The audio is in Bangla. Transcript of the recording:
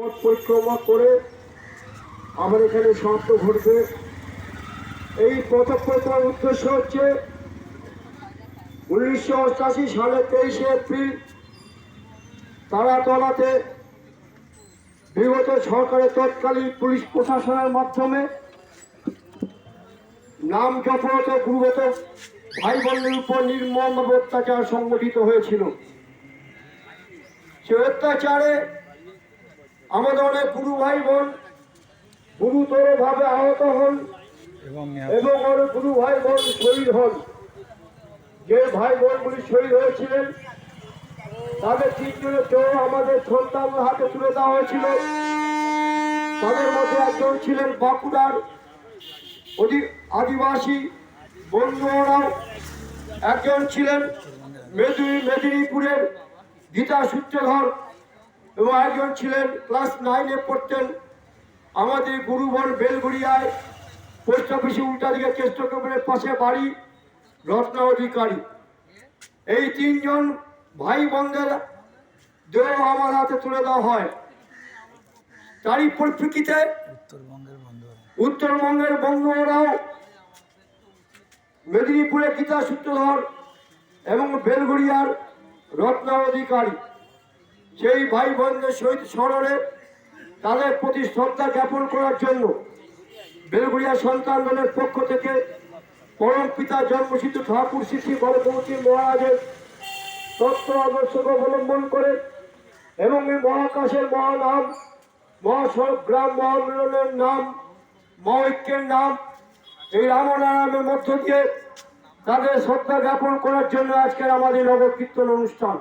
পথ পরিক্রমা করে আমার এখানে সমাপ্ত ঘটবে। এই পথপরিক্রমার উদ্দেশ্য হচ্ছে 1988 সালে 23শে এপ্রিল তারাতলাতে বিগত সরকারের তৎকালীন পুলিশ প্রশাসনের মাধ্যমে নাম জপরত গুরুগত ভাই বোনের উপর নির্মমভাবে অত্যাচার সংগঠিত হয়েছিল। সে অত্যাচারে আমাদের অনেক গুরু ভাই বোন গুরুতরভাবে আহত হন এবং অনেক গুরু ভাই বোন শহীদ হন। যে ভাই বোনগুলি শহীদ হয়েছিলেন তাদের 3 জনের দেহ আমাদের সন্তানদের হাতে তুলে দেওয়া হয়েছিল। তাদের মধ্যে একজন ছিলেন বাঁকুড়ার আদিবাসী বন্ধুরাও, একজন ছিলেন মেদিনীপুরের গীতা সূত্রধর এবং একজন ছিলেন ক্লাস 9-এ পড়তেন আমাদের গুরুবন বেলগুড়িয়ায় পোস্ট অফিসে উল্টা দিকে কেষ্টকের পাশে বাড়ি রত্ন অধিকারী। এই 3 জন ভাই বোনদের দেহ আমার হাতে তুলে দেওয়া হয়। তারই পরিপ্রেক্ষিতে উত্তরবঙ্গের বন্ধুরাও মেদিনীপুরের গীতা সূত্রধর এবং বেলগুড়িয়ার রত্ন অধিকারী সেই ভাই বোনদের শহীদ স্মরণে তাদের প্রতি শ্রদ্ধা জ্ঞাপন করার জন্য বেলগুড়িয়া সন্তান দলের পক্ষ থেকে পরম পিতা জন্মসিদ্ধ ঠাকুর শ্রী শ্রী বলভূতি মহারাজের তত্ত্ব আদর্শকে অবলম্বন করে এবং এই মহাকাশের মহানাম, মহাসড়ক গ্রাম মহামিলনের নাম, মহাঐক্যের নাম, এই রামনারায়ণের মধ্য দিয়ে তাদের শ্রদ্ধা জ্ঞাপন করার জন্য আজকের আমাদের নগর কীর্তন অনুষ্ঠান।